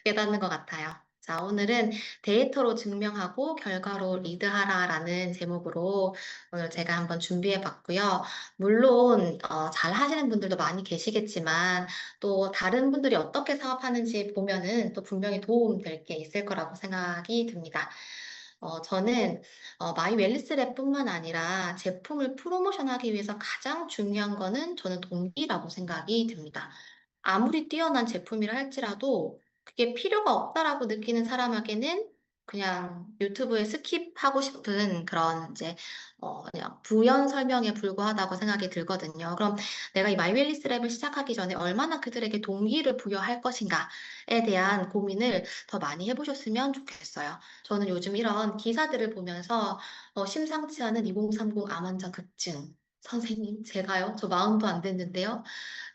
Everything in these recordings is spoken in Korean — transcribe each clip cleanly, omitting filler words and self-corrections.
깨닫는 것 같아요. 자, 오늘은 데이터로 증명하고 결과로 리드하라라는 제목으로 오늘 제가 한번 준비해 봤고요. 물론 잘 하시는 분들도 많이 계시겠지만 또 다른 분들이 어떻게 사업하는지 보면은 또 분명히 도움 될 게 있을 거라고 생각이 듭니다. 저는 마이 웰니스랩뿐만 아니라 제품을 프로모션하기 위해서 가장 중요한 거는 저는 동기라고 생각이 듭니다. 아무리 뛰어난 제품이라 할지라도 그게 필요가 없다라고 느끼는 사람에게는 그냥 유튜브에 스킵하고 싶은 그런 이제 그냥 부연 설명에 불과하다고 생각이 들거든요. 그럼 내가 이 마이웰리스 랩을 시작하기 전에 얼마나 그들에게 동기를 부여할 것인가에 대한 고민을 더 많이 해보셨으면 좋겠어요. 저는 요즘 이런 기사들을 보면서 심상치 않은 2030 암환자 급증. 선생님, 제가요? 저 마음도 안 됐는데요.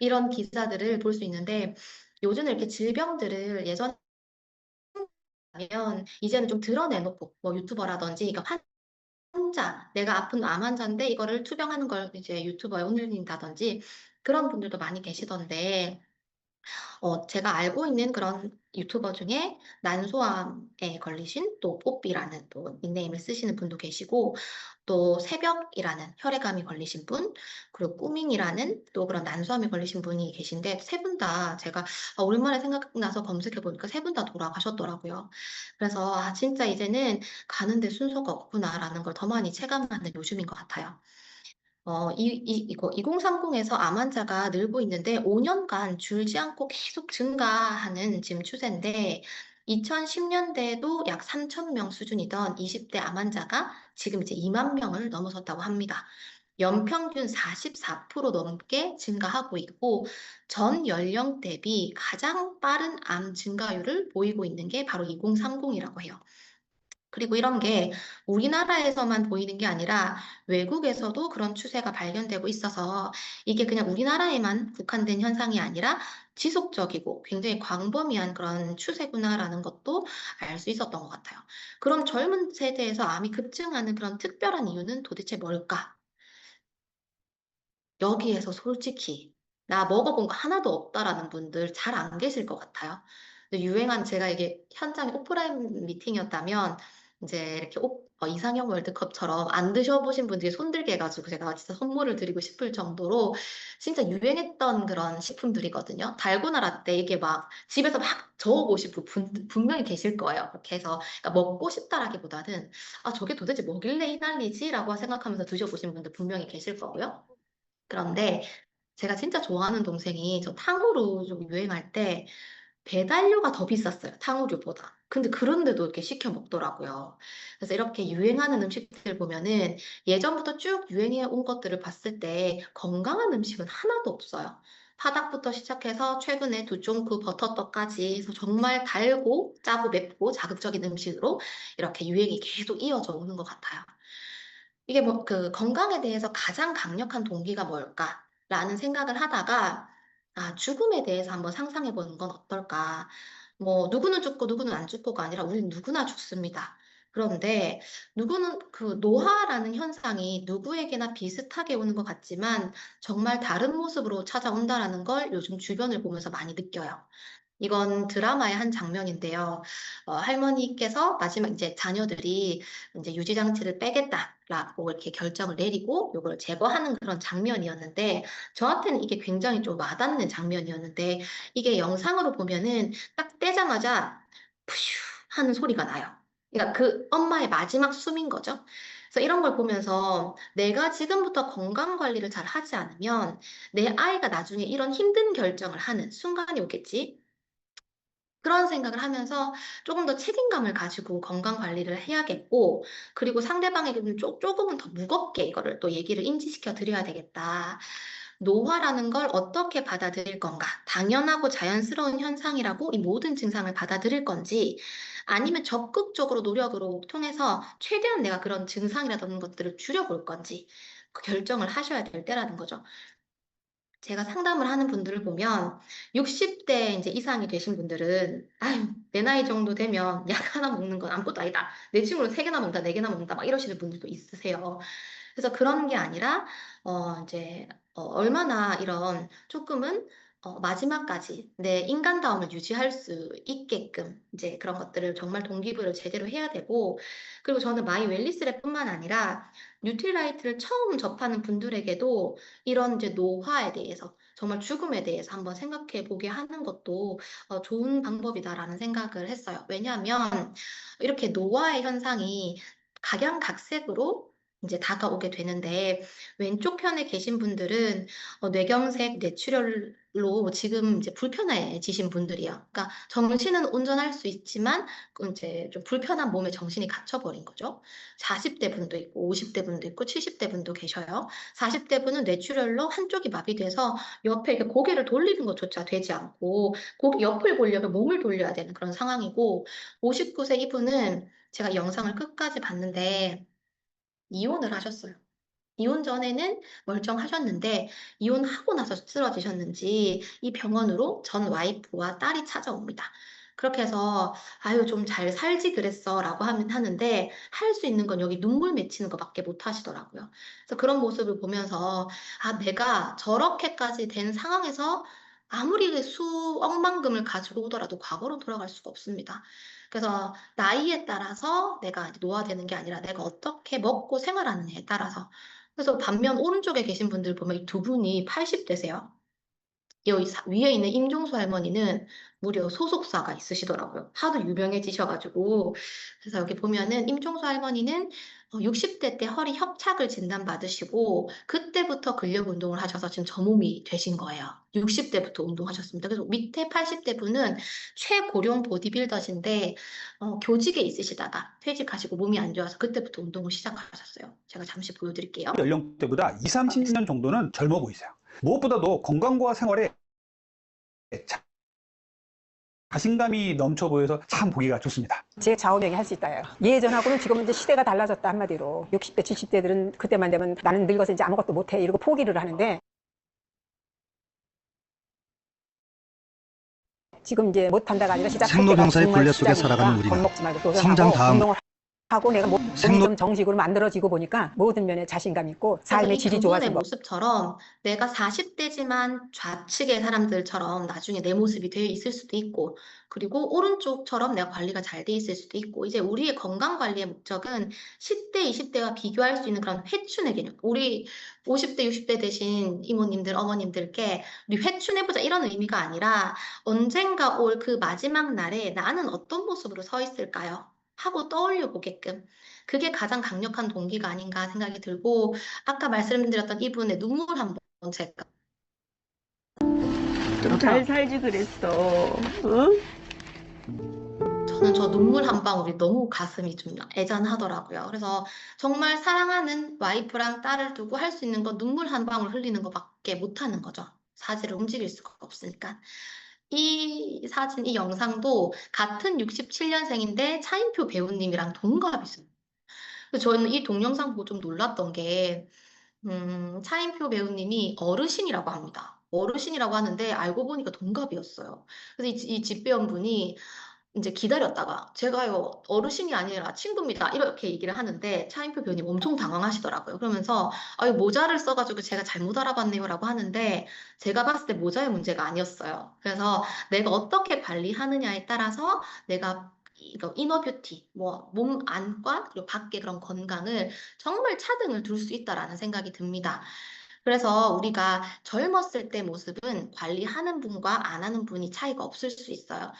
이런 기사들을 볼 수 있는데 요즘은 이렇게 질병들을 예전에 면 이제는 좀 드러내놓고 뭐 유튜버라든지 그러니까 환자, 내가 아픈 암 환자인데 이거를 투병하는 걸 이제 유튜버에 올린다든지 그런 분들도 많이 계시던데 제가 알고 있는 그런 유튜버 중에 난소암에 걸리신 또 뽀삐라는 또 닉네임을 쓰시는 분도 계시고 또 새벽이라는 혈액암이 걸리신 분 그리고 꾸밍이라는 또 그런 난소암에 걸리신 분이 계신데 세 분 다 제가 오랜만에 생각나서 검색해 보니까 세 분 다 돌아가셨더라고요. 그래서 진짜 이제는 가는데 순서가 없구나라는 걸 더 많이 체감하는 요즘인 것 같아요. 이거 2030에서 암 환자가 늘고 있는데 5년간 줄지 않고 계속 증가하는 지금 추세인데 2010년대에도 약 3천 명 수준이던 20대 암 환자가 지금 이제 2만 명을 넘어섰다고 합니다. 연평균 44% 넘게 증가하고 있고 전 연령 대비 가장 빠른 암 증가율을 보이고 있는 게 바로 2030이라고 해요. 그리고 이런 게 우리나라에서만 보이는 게 아니라 외국에서도 그런 추세가 발견되고 있어서 이게 그냥 우리나라에만 국한된 현상이 아니라 지속적이고 굉장히 광범위한 그런 추세구나라는 것도 알 수 있었던 것 같아요. 그럼 젊은 세대에서 암이 급증하는 그런 특별한 이유는 도대체 뭘까? 여기에서 솔직히 나 먹어본 거 하나도 없다라는 분들 잘 안 계실 것 같아요. 근데 유행한 제가 이게 현장이 오프라인 미팅이었다면 이제 이렇게 이상형 월드컵처럼 안 드셔보신 분들이 손들게 해가지고 제가 진짜 선물을 드리고 싶을 정도로 진짜 유행했던 그런 식품들이거든요. 달고나 라떼 이게 막 집에서 막 저어보신 분 분명히 계실 거예요. 그렇게 해서 그러니까 먹고 싶다라기보다는 저게 도대체 뭐길래 이 난리지라고 생각하면서 드셔보신 분들 분명히 계실 거고요. 그런데 제가 진짜 좋아하는 동생이 저 탕후루 좀 유행할 때 배달료가 더 비쌌어요. 탕후루보다. 근데 그런데도 이렇게 시켜 먹더라고요. 그래서 이렇게 유행하는 음식들 보면은 예전부터 쭉 유행해 온 것들을 봤을 때 건강한 음식은 하나도 없어요. 파닭부터 시작해서 최근에 두쫑크 버터떡까지 해서 정말 달고 짜고 맵고 자극적인 음식으로 이렇게 유행이 계속 이어져 오는 것 같아요. 이게 뭐 그 건강에 대해서 가장 강력한 동기가 뭘까라는 생각을 하다가 죽음에 대해서 한번 상상해 보는 건 어떨까? 뭐 누구는 죽고 누구는 안 죽고가 아니라 우리는 누구나 죽습니다. 그런데 누구는 그 노화라는 현상이 누구에게나 비슷하게 오는 것 같지만 정말 다른 모습으로 찾아온다라는 걸 요즘 주변을 보면서 많이 느껴요. 이건 드라마의 한 장면인데요. 할머니께서 마지막 이제 자녀들이 이제 유지장치를 빼겠다라고 이렇게 결정을 내리고 이걸 제거하는 그런 장면이었는데 저한테는 이게 굉장히 좀 와닿는 장면이었는데 이게 영상으로 보면은 딱 떼자마자 푸휴 하는 소리가 나요. 그러니까 그 엄마의 마지막 숨인 거죠. 그래서 이런 걸 보면서 내가 지금부터 건강 관리를 잘 하지 않으면 내 아이가 나중에 이런 힘든 결정을 하는 순간이 오겠지. 그런 생각을 하면서 조금 더 책임감을 가지고 건강 관리를 해야겠고, 그리고 상대방에게는 조금은 더 무겁게 이거를 또 얘기를 인지시켜 드려야 되겠다. 노화라는 걸 어떻게 받아들일 건가? 당연하고 자연스러운 현상이라고 이 모든 증상을 받아들일 건지, 아니면 적극적으로 노력으로 통해서 최대한 내가 그런 증상이라든가 것들을 줄여볼 건지, 그 결정을 하셔야 될 때라는 거죠. 제가 상담을 하는 분들을 보면 60대 이제 이상이 되신 분들은 아유, 내 나이 정도 되면 약 하나 먹는 건 아무것도 아니다. 내 친구는 세 개나 먹는다, 네 개나 먹는다, 막 이러시는 분들도 있으세요. 그래서 그런 게 아니라 이제 얼마나 이런 조금은 마지막까지 내 인간다움을 유지할 수 있게끔 이제 그런 것들을 정말 동기부여를 제대로 해야 되고, 그리고 저는 마이 웰리스랩뿐만 아니라 뉴트리라이트를 처음 접하는 분들에게도 이런 이제 노화에 대해서, 정말 죽음에 대해서 한번 생각해 보게 하는 것도 좋은 방법이다라는 생각을 했어요. 왜냐하면 이렇게 노화의 현상이 각양각색으로 이제 다가오게 되는데, 왼쪽 편에 계신 분들은 뇌경색, 뇌출혈로 지금 이제 불편해지신 분들이야. 그러니까 정신은 온전할 수 있지만 그 이제 좀 불편한 몸에 정신이 갇혀버린 거죠. 40대 분도 있고 50대 분도 있고 70대 분도 계셔요. 40대 분은 뇌출혈로 한쪽이 마비돼서 옆에 이렇게 고개를 돌리는 것조차 되지 않고 고개 옆을 보려면 몸을 돌려야 되는 그런 상황이고, 59세 이분은 제가 영상을 끝까지 봤는데 이혼을 하셨어요. 이혼 전에는 멀쩡하셨는데 이혼하고 나서 쓰러지셨는지 이 병원으로 전 와이프와 딸이 찾아옵니다. 그렇게 해서 아유 좀 잘 살지 그랬어라고 하는데 할 수 있는 건 여기 눈물 맺히는 것밖에 못 하시더라고요. 그래서 그런 모습을 보면서 아 내가 저렇게까지 된 상황에서 아무리 그 수억만금을 가지고 오더라도 과거로 돌아갈 수가 없습니다. 그래서 나이에 따라서 내가 이제 노화되는 게 아니라 내가 어떻게 먹고 생활하느냐에 따라서. 그래서 반면 오른쪽에 계신 분들 보면 이 두 분이 80대세요. 여기 위에 있는 임종수 할머니는 무려 소속사가 있으시더라고요. 하도 유명해지셔가지고. 그래서 여기 보면은 임종수 할머니는 60대 때 허리 협착을 진단받으시고 그때부터 근력 운동을 하셔서 지금 저 몸이 되신 거예요. 60대부터 운동하셨습니다. 그래서 밑에 80대 분은 최고령 보디빌더신데 교직에 있으시다가 퇴직하시고 몸이 안 좋아서 그때부터 운동을 시작하셨어요. 제가 잠시 보여드릴게요. 연령대보다 20, 30년 정도는 젊어 보이세요. 무엇보다도 건강과 생활에 자신감이 넘쳐 보여서 참 보기가 좋습니다. 제 좌우명이 할 수 있다요. 예전하고는 지금은 이제 시대가 달라졌다 한마디로. 60대, 70대들은 그때만 되면 나는 늙어서 이제 아무것도 못해 이러고 포기를 하는데, 지금 이제 못한다가 아니라 시작할 때가 생로병사의 정말 굴레 속에 시작이니까 살아가는 우리는 겁먹지 말고 성장 도전하고 다음 운동을 하고 내가 몸이 좀 정식으로 만들어지고 보니까 모든 면에 자신감 있고 삶의 질이 좋아진 거. 모습처럼 내가 40대지만 좌측의 사람들처럼 나중에 내 모습이 되어 있을 수도 있고, 그리고 오른쪽처럼 내가 관리가 잘 돼 있을 수도 있고, 이제 우리의 건강 관리의 목적은 10대, 20대와 비교할 수 있는 그런 회춘의 개념. 우리 50대, 60대 되신 이모님들, 어머님들께 우리 회춘해보자 이런 의미가 아니라 언젠가 올 그 마지막 날에 나는 어떤 모습으로 서 있을까요? 하고 떠올려 보게끔. 그게 가장 강력한 동기가 아닌가 생각이 들고, 아까 말씀드렸던 이분의 눈물 한번 제가 좀 잘 살지 그랬어. 응? 저는 저 눈물 한 방울이 너무 가슴이 좀 애잔하더라고요. 그래서 정말 사랑하는 와이프랑 딸을 두고 할 수 있는 건 눈물 한 방울 흘리는 것밖에 못 하는 거죠. 사지를 움직일 수가 없으니까. 이 사진, 이 영상도 같은 67년생인데 차인표 배우님이랑 동갑이세요. 그래서 저는 이 동영상 보고 좀 놀랐던 게, 차인표 배우님이 어르신이라고 합니다. 어르신이라고 하는데 알고 보니까 동갑이었어요. 그래서 이 집배원분이 이제 기다렸다가 제가요 어르신이 아니라 친구입니다 이렇게 얘기를 하는데 차인표 배우님 엄청 당황하시더라고요. 그러면서 아유 모자를 써가지고 제가 잘못 알아봤네요라고 하는데 제가 봤을 때 모자의 문제가 아니었어요. 그래서 내가 어떻게 관리하느냐에 따라서 내가 이거 이너 뷰티, 뭐 몸 안과 그리고 밖의 그런 건강을 정말 차등을 둘 수 있다라는 생각이 듭니다. 그래서 우리가 젊었을 때 모습은 관리하는 분과 안 하는 분이 차이가 없을 수 있어요.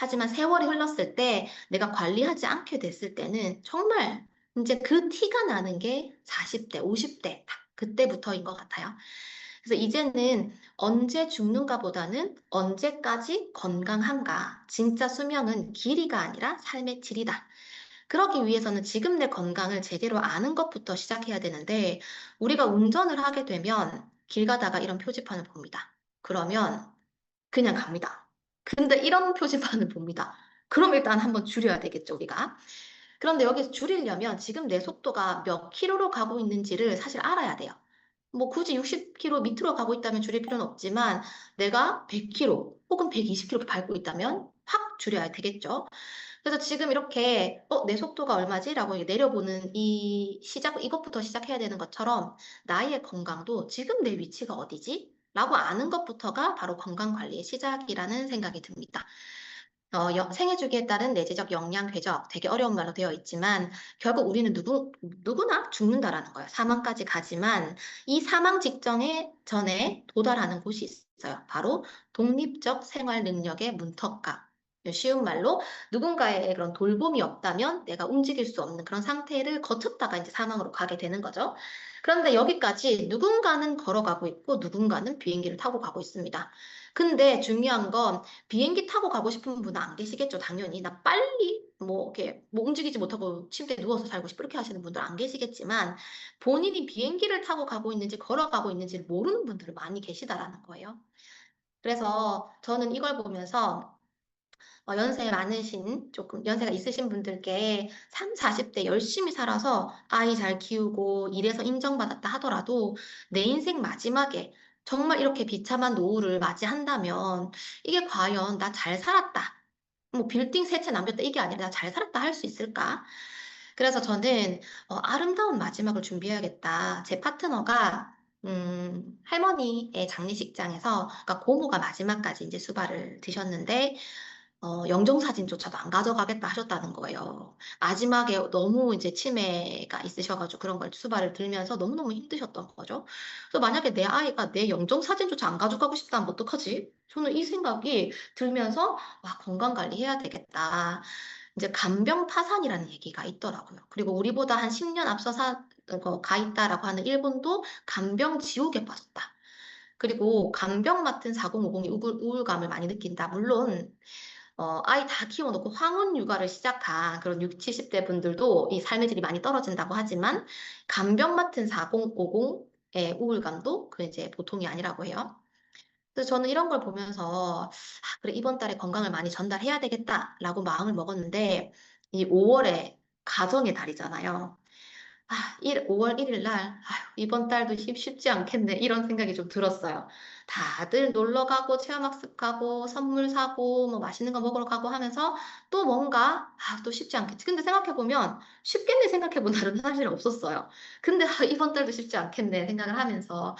하지만 세월이 흘렀을 때 내가 관리하지 않게 됐을 때는 정말 이제 그 티가 나는 게 40대, 50대 딱 그때부터인 것 같아요. 그래서 이제는 언제 죽는가 보다는 언제까지 건강한가. 진짜 수명은 길이가 아니라 삶의 질이다. 그러기 위해서는 지금 내 건강을 제대로 아는 것부터 시작해야 되는데, 우리가 운전을 하게 되면 길 가다가 이런 표지판을 봅니다. 그러면 그냥 갑니다. 근데 이런 표지판을 봅니다. 그럼 일단 한번 줄여야 되겠죠, 우리가. 그런데 여기서 줄이려면 지금 내 속도가 몇 킬로로 가고 있는지를 사실 알아야 돼요. 뭐 굳이 60km 밑으로 가고 있다면 줄일 필요는 없지만 내가 100km 혹은 120km 밟고 있다면 확 줄여야 되겠죠. 그래서 지금 이렇게 내 속도가 얼마지? 라고 내려보는 이것부터 시작해야 되는 것처럼 나의 건강도 지금 내 위치가 어디지? 라고 아는 것부터가 바로 건강 관리의 시작이라는 생각이 듭니다. 생애 주기에 따른 내재적 영양 궤적, 되게 어려운 말로 되어 있지만 결국 우리는 누구나 죽는다라는 거예요. 사망까지 가지만 이 사망 직전에 전에 도달하는 곳이 있어요. 바로 독립적 생활 능력의 문턱각. 쉬운 말로 누군가의 그런 돌봄이 없다면 내가 움직일 수 없는 그런 상태를 거쳤다가 이제 사망으로 가게 되는 거죠. 그런데 여기까지 누군가는 걸어가고 있고 누군가는 비행기를 타고 가고 있습니다. 근데 중요한 건 비행기 타고 가고 싶은 분은 안 계시겠죠, 당연히. 나 빨리 뭐 이렇게 뭐 움직이지 못하고 침대에 누워서 살고 싶어 이렇게 하시는 분들 안 계시겠지만 본인이 비행기를 타고 가고 있는지 걸어가고 있는지를 모르는 분들은 많이 계시다라는 거예요. 그래서 저는 이걸 보면서 연세 많으신, 조금 연세가 있으신 분들께 3, 40대 열심히 살아서 아이 잘 키우고 일해서 인정받았다 하더라도 내 인생 마지막에 정말 이렇게 비참한 노후를 맞이한다면 이게 과연 나 잘 살았다. 뭐 빌딩 세 채 남겼다 이게 아니라 나 잘 살았다 할 수 있을까? 그래서 저는 아름다운 마지막을 준비해야겠다. 제 파트너가 할머니의 장례식장에서, 그러니까 고모가 마지막까지 이제 수발을 드셨는데, 영정사진조차도 안 가져가겠다 하셨다는 거예요. 마지막에 너무 이제 치매가 있으셔가지고 그런 걸 수발을 들면서 너무너무 힘드셨던 거죠. 그래서 만약에 내 아이가 내 영정사진조차 안 가져가고 싶다면 어떡하지? 저는 이 생각이 들면서, 와, 건강관리 해야 되겠다. 이제 간병파산이라는 얘기가 있더라고요. 그리고 우리보다 한 10년 앞서 가 있다라고 하는 일본도 간병 지옥에 빠졌다. 그리고 간병 맡은 4050이 우울감을 많이 느낀다. 물론 아이 다 키워놓고 황혼 육아를 시작한 그런 60, 70대 분들도 이 삶의 질이 많이 떨어진다고 하지만 간병 맡은 4050의 우울감도 그 이제 보통이 아니라고 해요. 그래서 저는 이런 걸 보면서 그래 이번 달에 건강을 많이 전달해야 되겠다라고 마음을 먹었는데 이 5월에 가정의 달이잖아요. 5월 1일 날, 이번 달도 쉽지 않겠네. 이런 생각이 좀 들었어요. 다들 놀러 가고, 체험학습 가고, 선물 사고, 뭐 맛있는 거 먹으러 가고 하면서 또 뭔가, 또 쉽지 않겠지. 근데 생각해보면, 쉽겠네 생각해본 날은 사실 없었어요. 근데 이번 달도 쉽지 않겠네 생각을 하면서.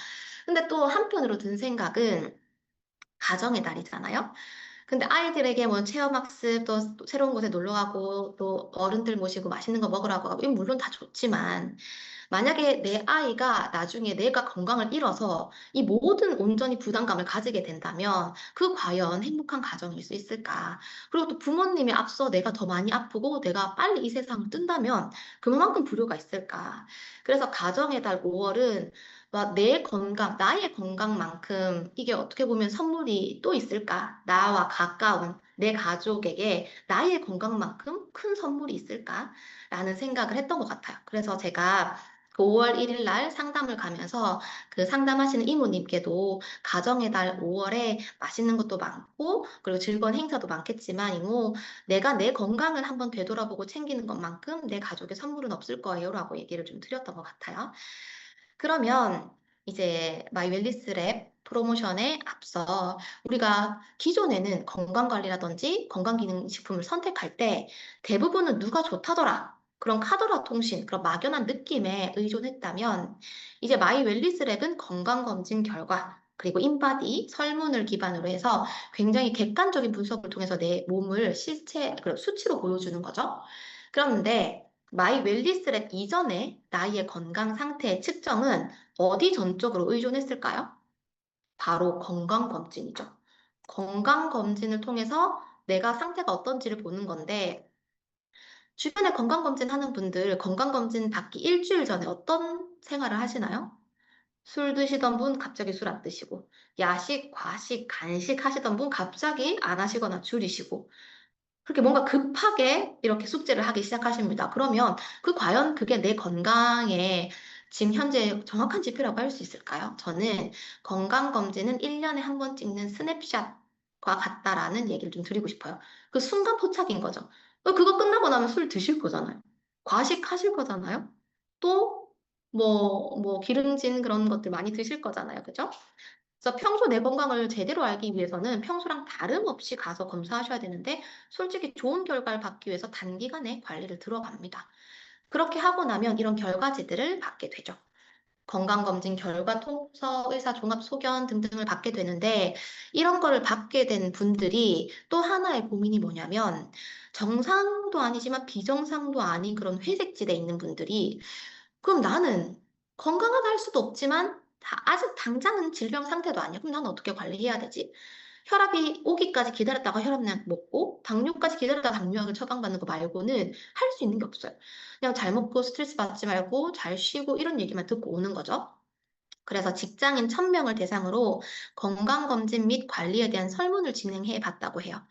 근데 또 한편으로 든 생각은, 가정의 달이잖아요. 근데 아이들에게 뭐 체험학습 또 새로운 곳에 놀러 가고 또 어른들 모시고 맛있는 거 먹으라고 하고 이건 물론 다 좋지만 만약에 내 아이가 나중에 내가 건강을 잃어서 이 모든 온전히 부담감을 가지게 된다면 그 과연 행복한 가정일 수 있을까? 그리고 또 부모님이 앞서 내가 더 많이 아프고 내가 빨리 이 세상을 뜬다면 그만큼 불효가 있을까? 그래서 가정의 달 5월은 내 건강, 나의 건강만큼 이게 어떻게 보면 선물이 또 있을까? 나와 가까운 내 가족에게 나의 건강만큼 큰 선물이 있을까? 라는 생각을 했던 것 같아요. 그래서 제가 그 5월 1일 날 상담을 가면서 그 상담하시는 이모님께도 가정의 달 5월에 맛있는 것도 많고 그리고 즐거운 행사도 많겠지만 이모 내가 내 건강을 한번 되돌아보고 챙기는 것만큼 내 가족의 선물은 없을 거예요 라고 얘기를 좀 드렸던 것 같아요. 그러면 이제 마이 웰니스 랩 프로모션에 앞서 우리가 기존에는 건강관리라든지 건강기능식품을 선택할 때 대부분은 누가 좋다더라. 그런 카더라 통신, 그런 막연한 느낌에 의존했다면 이제 마이 웰니스 랩은 건강검진 결과 그리고 인바디 설문을 기반으로 해서 굉장히 객관적인 분석을 통해서 내 몸을 실체, 수치로 보여주는 거죠. 그런데 마이 웰니스랩 이전에 나의 건강 상태의 측정은 어디 전적으로 의존했을까요? 바로 건강검진이죠. 건강검진을 통해서 내가 상태가 어떤지를 보는 건데, 주변에 건강검진 하는 분들, 건강검진 받기 일주일 전에 어떤 생활을 하시나요? 술 드시던 분 갑자기 술 안 드시고, 야식, 과식, 간식 하시던 분 갑자기 안 하시거나 줄이시고, 그렇게 뭔가 급하게 이렇게 숙제를 하기 시작하십니다. 그러면 과연 그게 내 건강에 지금 현재 정확한 지표라고 할 수 있을까요? 저는 건강검진은 1년에 한 번 찍는 스냅샷과 같다라는 얘기를 좀 드리고 싶어요. 그 순간 포착인 거죠. 그거 끝나고 나면 술 드실 거잖아요. 과식하실 거잖아요. 또, 기름진 그런 것들 많이 드실 거잖아요. 그죠? 그래서 평소 내 건강을 제대로 알기 위해서는 평소랑 다름없이 가서 검사하셔야 되는데 솔직히 좋은 결과를 받기 위해서 단기간에 관리를 들어갑니다. 그렇게 하고 나면 이런 결과지들을 받게 되죠. 건강검진 결과 통서, 의사 종합 소견 등등을 받게 되는데 이런 거를 받게 된 분들이 또 하나의 고민이 뭐냐면 정상도 아니지만 비정상도 아닌 그런 회색지대에 있는 분들이 그럼 나는 건강하다 할 수도 없지만 아직 당장은 질병 상태도 아니야. 그럼 나는 어떻게 관리해야 되지? 혈압이 오기까지 기다렸다가 혈압약 먹고 당뇨까지 기다렸다가 당뇨약을 처방받는 거 말고는 할 수 있는 게 없어요. 그냥 잘 먹고 스트레스 받지 말고 잘 쉬고 이런 얘기만 듣고 오는 거죠. 그래서 직장인 1000명을 대상으로 건강검진 및 관리에 대한 설문을 진행해 봤다고 해요.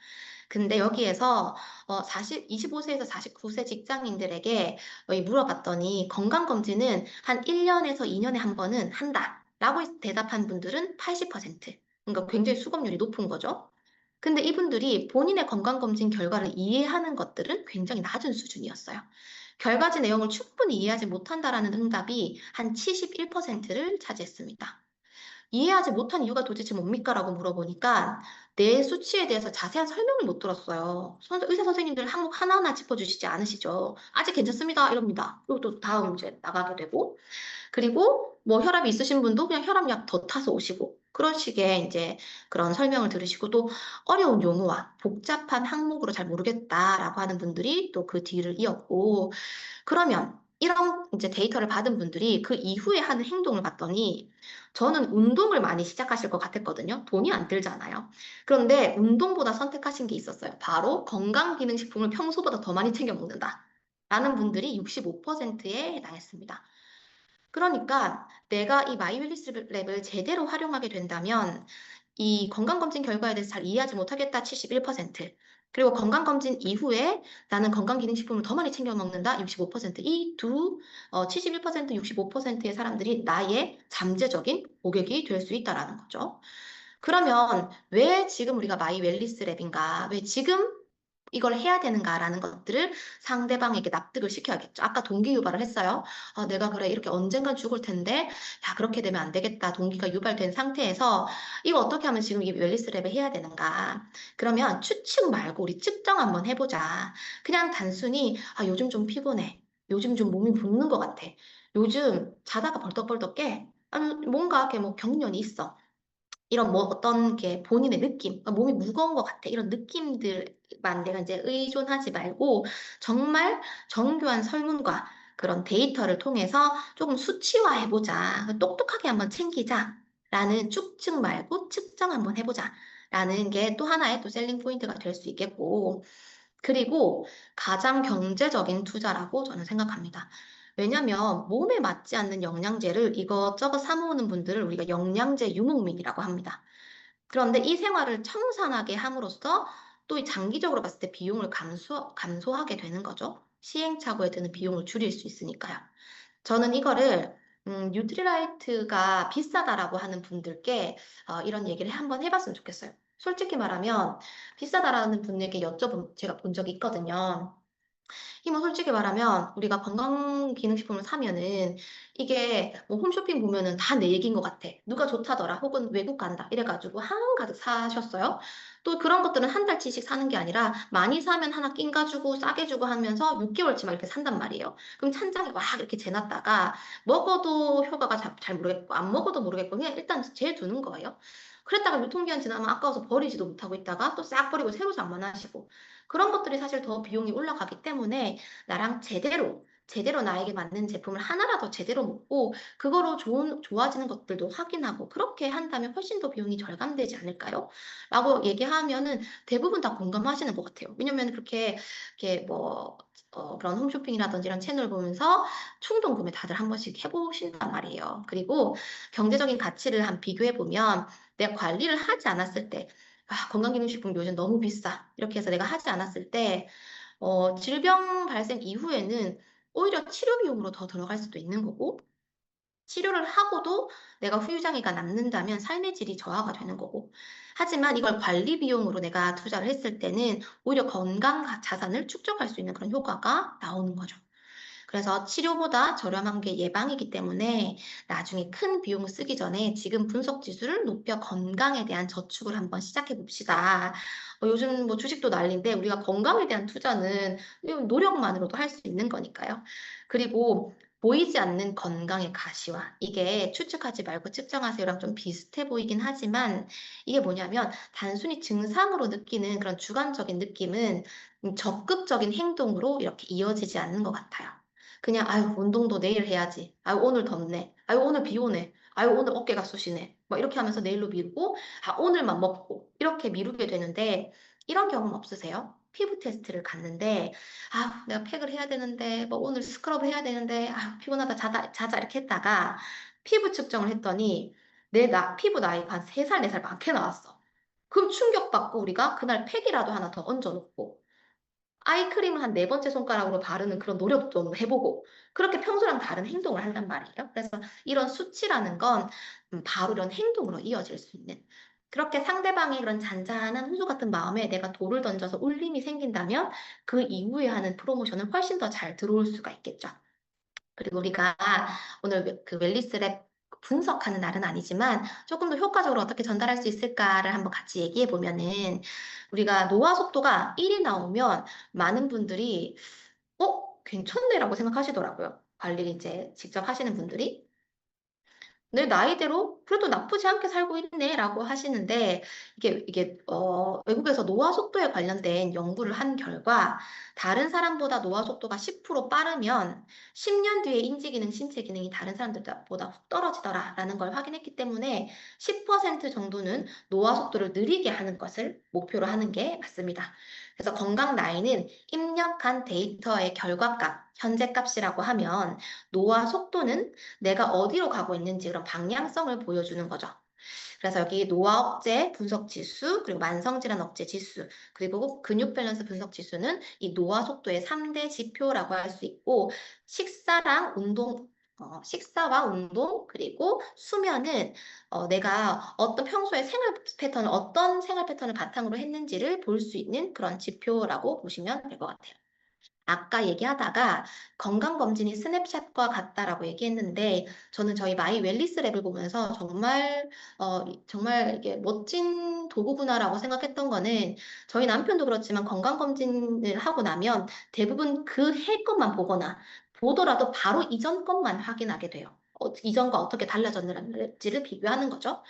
근데 여기에서 25세에서 49세 직장인들에게 물어봤더니 건강검진은 한 1년에서 2년에 한 번은 한다라고 대답한 분들은 80%. 그러니까 굉장히 수검률이 높은 거죠. 근데 이분들이 본인의 건강검진 결과를 이해하는 것들은 굉장히 낮은 수준이었어요. 결과지 내용을 충분히 이해하지 못한다라는 응답이 한 71%를 차지했습니다. 이해하지 못한 이유가 도대체 뭡니까? 라고 물어보니까 내 수치에 대해서 자세한 설명을 못 들었어요. 의사 선생님들 항목 하나하나 짚어주시지 않으시죠. 아직 괜찮습니다. 이럽니다. 그리고 또 다음 이제 나가게 되고. 그리고 뭐 혈압이 있으신 분도 그냥 혈압약 더 타서 오시고. 그런 식의 이제 그런 설명을 들으시고 또 어려운 용어와 복잡한 항목으로 잘 모르겠다라고 하는 분들이 또 그 뒤를 이었고. 그러면 이런 이제 데이터를 받은 분들이 그 이후에 하는 행동을 봤더니 저는 운동을 많이 시작하실 것 같았거든요. 돈이 안 들잖아요. 그런데 운동보다 선택하신 게 있었어요. 바로 건강기능식품을 평소보다 더 많이 챙겨 먹는다. 라는 분들이 65%에 해당했습니다. 그러니까 내가 이 마이웰리스 랩을 제대로 활용하게 된다면 이 건강검진 결과에 대해서 잘 이해하지 못하겠다 71%, 그리고 건강검진 이후에 나는 건강기능식품을 더 많이 챙겨 먹는다 65%, 이 두 71%, 65%의 사람들이 나의 잠재적인 고객이 될 수 있다라는 거죠. 그러면 왜 지금 우리가 마이 웰리스 랩인가? 왜 지금 이걸 해야 되는가라는 것들을 상대방에게 납득을 시켜야겠죠. 아까 동기 유발을 했어요. 내가 그래 이렇게 언젠간 죽을 텐데 야 그렇게 되면 안 되겠다. 동기가 유발된 상태에서 이거 어떻게 하면 지금 이 웰리스 랩을 해야 되는가. 그러면 추측 말고 우리 측정 한번 해보자. 그냥 단순히 요즘 좀 피곤해. 요즘 좀 몸이 붓는 것 같아. 요즘 자다가 벌떡벌떡 깨. 아니, 뭔가 이렇게 뭐 경련이 있어. 이런 뭐 어떤 게 본인의 느낌, 몸이 무거운 것 같아. 이런 느낌들만 내가 이제 의존하지 말고 정말 정교한 설문과 그런 데이터를 통해서 조금 수치화해보자. 똑똑하게 한번 챙기자라는 추측 말고 측정 한번 해보자라는 게 또 하나의 또 셀링 포인트가 될 수 있겠고, 그리고 가장 경제적인 투자라고 저는 생각합니다. 왜냐하면 몸에 맞지 않는 영양제를 이것저것 사 모으는 분들을 우리가 영양제 유목민이라고 합니다. 그런데 이 생활을 청산하게 함으로써 또 장기적으로 봤을 때 비용을 감소하게 되는 거죠. 시행착오에 드는 비용을 줄일 수 있으니까요. 저는 이거를 뉴트리라이트가 비싸다라고 하는 분들께 이런 얘기를 한번 해봤으면 좋겠어요. 솔직히 말하면 비싸다라는 분에게 제가 본 적이 있거든요. 뭐 솔직히 말하면 우리가 건강기능식품을 사면은 이게 뭐 홈쇼핑 보면은 다 내 얘기인 것 같아. 누가 좋다더라. 혹은 외국 간다. 이래가지고 한가득 사셨어요. 또 그런 것들은 한 달치씩 사는 게 아니라 많이 사면 하나 낀 가지고 싸게 주고 하면서 6개월치만 이렇게 산단 말이에요. 그럼 찬장에 막 이렇게 재놨다가 먹어도 효과가 잘 모르겠고 안 먹어도 모르겠고 그냥 일단 재두는 거예요. 그랬다가 유통기한 지나면 아까워서 버리지도 못하고 있다가 또 싹 버리고 새로 장만하시고 그런 것들이 사실 더 비용이 올라가기 때문에 나랑 제대로 나에게 맞는 제품을 하나라도 제대로 먹고 그거로 좋아지는 것들도 확인하고 그렇게 한다면 훨씬 더 비용이 절감되지 않을까요? 라고 얘기하면은 대부분 다 공감하시는 것 같아요. 왜냐면 이렇게 뭐 그런 홈쇼핑이라든지 이런 채널 보면서 충동 구매 다들 한 번씩 해보신단 말이에요. 그리고 경제적인 가치를 한 비교해 보면 내가 관리를 하지 않았을 때 건강기능식품 요즘 너무 비싸. 이렇게 해서 내가 하지 않았을 때 질병 발생 이후에는 오히려 치료 비용으로 더 들어갈 수도 있는 거고, 치료를 하고도 내가 후유장애가 남는다면 삶의 질이 저하가 되는 거고. 하지만 이걸 관리 비용으로 내가 투자를 했을 때는 오히려 건강 자산을 축적할 수 있는 그런 효과가 나오는 거죠. 그래서 치료보다 저렴한 게 예방이기 때문에 나중에 큰 비용을 쓰기 전에 지금 분석 지수를 높여 건강에 대한 저축을 한번 시작해 봅시다. 요즘 뭐 주식도 난리인데 우리가 건강에 대한 투자는 노력만으로도 할 수 있는 거니까요. 그리고 보이지 않는 건강의 가시화. 이게 추측하지 말고 측정하세요랑 좀 비슷해 보이긴 하지만 이게 뭐냐면 단순히 증상으로 느끼는 그런 주관적인 느낌은 적극적인 행동으로 이렇게 이어지지 않는 것 같아요. 그냥 아유 운동도 내일 해야지. 아유 오늘 덥네. 아유 오늘 비 오네. 아유 오늘 어깨가 쑤시네. 뭐 이렇게 하면서 내일로 미루고 아 오늘만 먹고 이렇게 미루게 되는데 이런 경험 없으세요? 피부 테스트를 갔는데 아, 내가 팩을 해야 되는데, 뭐 오늘 스크럽 해야 되는데, 아, 피곤하다, 자자, 이렇게 했다가 피부 측정을 했더니 피부 나이가 한 3살, 4살 많게 나왔어. 그럼 충격받고 우리가 그날 팩이라도 하나 더 얹어놓고 아이크림을 한 4번째 손가락으로 바르는 그런 노력도 해보고 그렇게 평소랑 다른 행동을 한단 말이에요. 그래서 이런 수치라는 건 바로 이런 행동으로 이어질 수 있는 그렇게 상대방의 그런 잔잔한 호소 같은 마음에 내가 돌을 던져서 울림이 생긴다면 그 이후에 하는 프로모션은 훨씬 더 잘 들어올 수가 있겠죠. 그리고 우리가 오늘 그 웰니스랩 분석하는 날은 아니지만 조금 더 효과적으로 어떻게 전달할 수 있을까를 한번 같이 얘기해 보면은 우리가 노화 속도가 1이 나오면 많은 분들이 괜찮네라고 생각하시더라고요. 관리를 이제 직접 하시는 분들이. 내 나이대로 그래도 나쁘지 않게 살고 있네라고 하시는데 외국에서 노화 속도에 관련된 연구를 한 결과 다른 사람보다 노화 속도가 10% 빠르면 10년 뒤에 인지 기능, 신체 기능이 다른 사람들보다 훅 떨어지더라라는 걸 확인했기 때문에 10% 정도는 노화 속도를 느리게 하는 것을 목표로 하는 게 맞습니다. 그래서 건강 나이는 입력한 데이터의 결과값, 현재 값이라고 하면 노화 속도는 내가 어디로 가고 있는지 그런 방향성을 보여주는 거죠. 그래서 여기 노화 억제 분석 지수, 그리고 만성질환 억제 지수, 그리고 근육 밸런스 분석 지수는 이 노화 속도의 3대 지표라고 할 수 있고, 식사와 운동, 그리고 수면은 내가 어떤 생활 패턴을 바탕으로 했는지를 볼 수 있는 그런 지표라고 보시면 될 것 같아요. 아까 얘기하다가 건강검진이 스냅샷과 같다라고 얘기했는데 저는 저희 마이 웰리스 랩을 보면서 정말 이게 멋진 도구구나라고 생각했던 거는 저희 남편도 그렇지만 건강검진을 하고 나면 대부분 그 해 것만 보거나 보더라도 바로 이전 것만 확인하게 돼요. 이전과 어떻게 달라졌는지를 비교하는 거죠.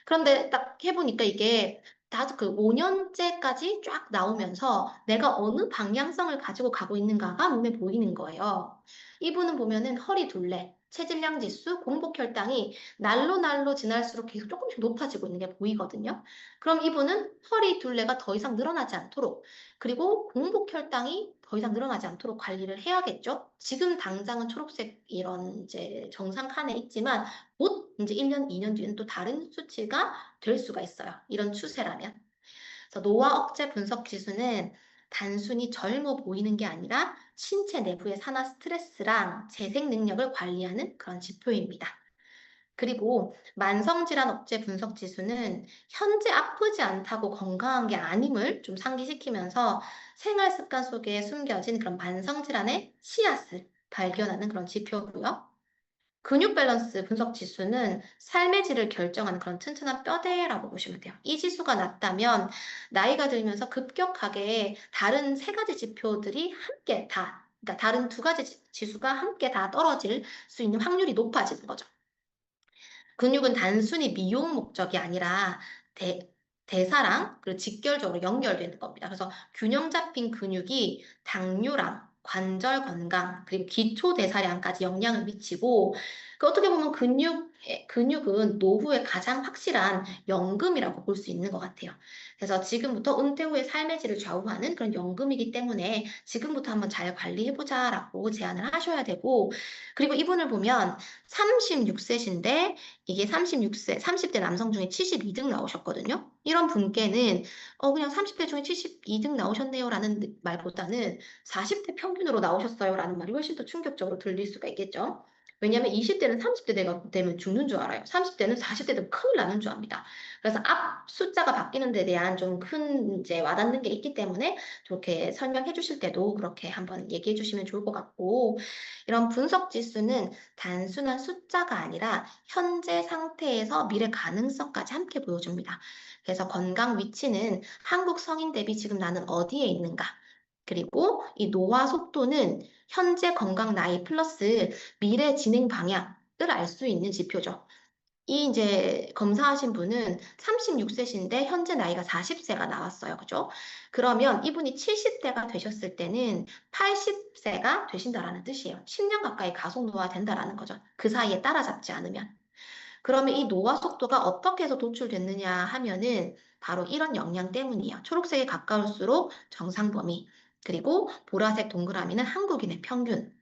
그런데 딱 해보니까 이게 다 그 5년째까지 쫙 나오면서 내가 어느 방향성을 가지고 가고 있는가가 눈에 보이는 거예요. 이분은 보면은 허리 둘레, 체질량 지수, 공복 혈당이 날로 지날수록 계속 조금씩 높아지고 있는 게 보이거든요. 그럼 이분은 허리 둘레가 더 이상 늘어나지 않도록 그리고 공복 혈당이 더 이상 늘어나지 않도록 관리를 해야겠죠. 지금 당장은 초록색 이런 이제 정상 칸에 있지만 곧 이제 1년, 2년 뒤에는 또 다른 수치가 될 수가 있어요. 이런 추세라면. 그래서 노화 억제 분석 지수는 단순히 젊어 보이는 게 아니라 신체 내부의 산화 스트레스랑 재생 능력을 관리하는 그런 지표입니다. 그리고 만성질환 억제 분석 지수는 현재 아프지 않다고 건강한 게 아님을 좀 상기시키면서 생활 습관 속에 숨겨진 그런 만성질환의 씨앗을 발견하는 그런 지표고요. 근육 밸런스 분석 지수는 삶의 질을 결정하는 그런 튼튼한 뼈대라고 보시면 돼요. 이 지수가 낮다면 나이가 들면서 급격하게 다른 3가지 지표들이 그러니까 다른 2가지 지수가 함께 다 떨어질 수 있는 확률이 높아지는 거죠. 근육은 단순히 미용 목적이 아니라 대사랑 그리고 직결적으로 연결되는 겁니다. 그래서 균형 잡힌 근육이 당뇨랑 관절 건강 그리고 기초 대사량까지 영향을 미치고 어떻게 보면 근육은 노후의 가장 확실한 연금이라고 볼 수 있는 것 같아요. 그래서 지금부터 은퇴 후의 삶의 질을 좌우하는 그런 연금이기 때문에 지금부터 한번 잘 관리해보자라고 제안을 하셔야 되고 그리고 이분을 보면 36세신데 이게 30대 남성 중에 72등 나오셨거든요. 이런 분께는 그냥 30대 중에 72등 나오셨네요라는 말보다는 40대 평균으로 나오셨어요라는 말이 훨씬 더 충격적으로 들릴 수가 있겠죠. 왜냐하면 20대는 30대 되면 죽는 줄 알아요. 30대는 40대 되면 큰일 나는 줄 압니다. 그래서 앞 숫자가 바뀌는 데 대한 좀 큰 이제 와닿는 게 있기 때문에 저렇게 설명해 주실 때도 그렇게 한번 얘기해 주시면 좋을 것 같고 이런 분석 지수는 단순한 숫자가 아니라 현재 상태에서 미래 가능성까지 함께 보여줍니다. 그래서 건강 위치는 한국 성인 대비 지금 나는 어디에 있는가? 그리고 이 노화 속도는 현재 건강 나이 플러스 미래 진행 방향을 알 수 있는 지표죠. 이 이제 검사하신 분은 36세신데 현재 나이가 40세가 나왔어요. 그죠? 그러면 이분이 70대가 되셨을 때는 80세가 되신다라는 뜻이에요. 10년 가까이 가속 노화된다라는 거죠. 그 사이에 따라잡지 않으면. 그러면 이 노화 속도가 어떻게 해서 도출됐느냐 하면은 바로 이런 영향 때문이에요. 초록색에 가까울수록 정상 범위, 그리고 보라색 동그라미는 한국인의 평균.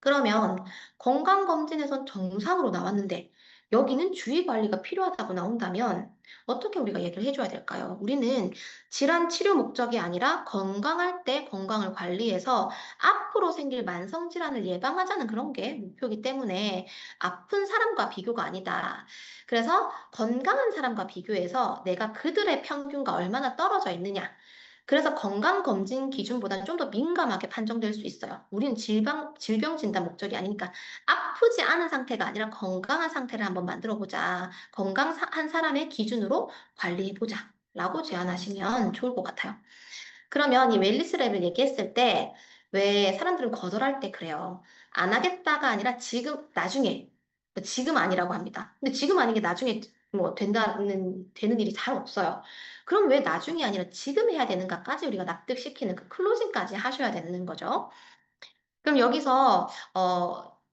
그러면 건강검진에선 정상으로 나왔는데 여기는 주의 관리가 필요하다고 나온다면 어떻게 우리가 얘기를 해줘야 될까요? 우리는 질환 치료 목적이 아니라 건강할 때 건강을 관리해서 앞으로 생길 만성 질환을 예방하자는 그런 게 목표이기 때문에 아픈 사람과 비교가 아니다. 그래서 건강한 사람과 비교해서 내가 그들의 평균과 얼마나 떨어져 있느냐. 그래서 건강검진 기준보다는 좀 더 민감하게 판정될 수 있어요. 우리는 질병 진단 목적이 아니니까 아프지 않은 상태가 아니라 건강한 상태를 한번 만들어 보자. 건강한 사람의 기준으로 관리해 보자. 라고 제안하시면 좋을 것 같아요. 그러면 이 웰니스 랩을 얘기했을 때 왜 사람들은 거절할 때 그래요. 안 하겠다가 아니라 지금, 나중에. 지금 아니라고 합니다. 근데 지금 아닌 게 나중에 뭐 되는 일이 잘 없어요. 그럼 왜 나중이 아니라 지금 해야 되는가까지 우리가 납득시키는 그 클로징까지 하셔야 되는 거죠. 그럼 여기서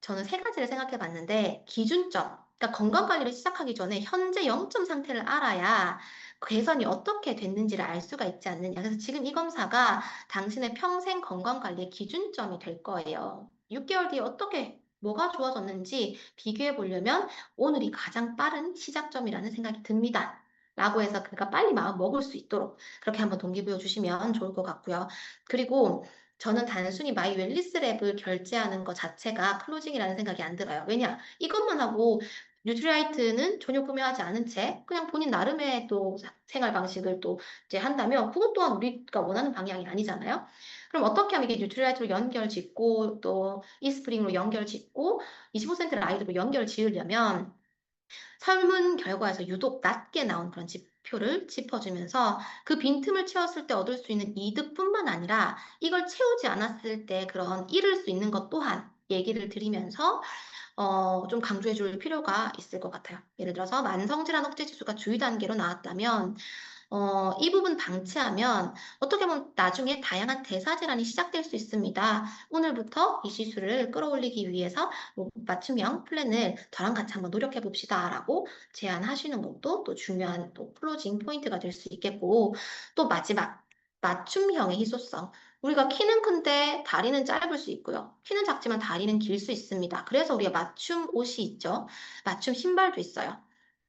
저는 세 가지를 생각해 봤는데 기준점, 그러니까 건강 관리를 시작하기 전에 현재 0점 상태를 알아야 개선이 어떻게 됐는지를 알 수가 있지 않느냐. 그래서 지금 이 검사가 당신의 평생 건강 관리의 기준점이 될 거예요. 6개월 뒤에 어떻게 뭐가 좋아졌는지 비교해 보려면 오늘이 가장 빠른 시작점이라는 생각이 듭니다. 라고 해서 그러니까 빨리 마음 먹을 수 있도록 그렇게 한번 동기부여 주시면 좋을 것 같고요. 그리고 저는 단순히 마이 웰니스 랩을 결제하는 것 자체가 클로징이라는 생각이 안 들어요. 왜냐? 이것만 하고 뉴트리라이트는 전혀 구매하지 않은 채 그냥 본인 나름의 또 생활 방식을 또 이제 한다면 그것 또한 우리가 원하는 방향이 아니잖아요. 그럼 어떻게 하면 이게 뉴트리라이트로 연결 짓고 또 이스프링으로 연결 짓고 25센트를 아이들로 연결 지으려면 설문 결과에서 유독 낮게 나온 그런 지표를 짚어주면서 그 빈틈을 채웠을 때 얻을 수 있는 이득뿐만 아니라 이걸 채우지 않았을 때 그런 잃을 수 있는 것 또한 얘기를 드리면서 좀 강조해 줄 필요가 있을 것 같아요. 예를 들어서 만성질환 억제 지수가 주의 단계로 나왔다면 이 부분 방치하면 어떻게 보면 나중에 다양한 대사질환이 시작될 수 있습니다. 오늘부터 이 지수를 끌어올리기 위해서 뭐 맞춤형 플랜을 저랑 같이 한번 노력해 봅시다라고 제안하시는 것도 또 중요한 또 클로징 포인트가 될 수 있겠고 또 마지막 맞춤형의 희소성. 우리가 키는 큰데 다리는 짧을 수 있고요. 키는 작지만 다리는 길 수 있습니다. 그래서 우리가 맞춤 옷이 있죠. 맞춤 신발도 있어요.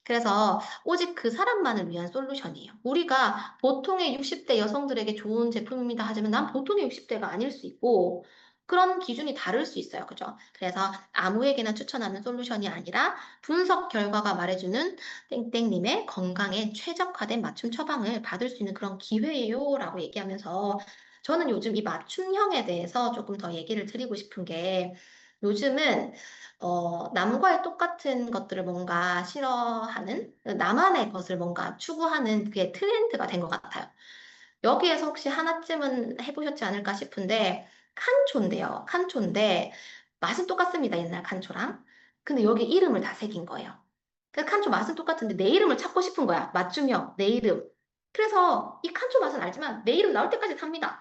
그래서 오직 그 사람만을 위한 솔루션이에요. 우리가 보통의 60대 여성들에게 좋은 제품입니다 하지만 난 보통의 60대가 아닐 수 있고 그런 기준이 다를 수 있어요. 그죠? 그래서 아무에게나 추천하는 솔루션이 아니라 분석 결과가 말해주는 땡땡님의 건강에 최적화된 맞춤 처방을 받을 수 있는 그런 기회예요 라고 얘기하면서 저는 요즘 이 맞춤형에 대해서 조금 더 얘기를 드리고 싶은 게 요즘은 남과의 똑같은 것들을 뭔가 싫어하는, 나만의 것을 뭔가 추구하는 그게 트렌드가 된 것 같아요. 여기에서 혹시 하나쯤은 해보셨지 않을까 싶은데, 칸초인데요. 칸초인데, 맛은 똑같습니다. 옛날 칸초랑. 근데 여기 이름을 다 새긴 거예요. 그 칸초 맛은 똑같은데 내 이름을 찾고 싶은 거야. 맞춤형, 내 이름. 그래서 이 칸초 맛은 알지만 내 이름 나올 때까지 삽니다.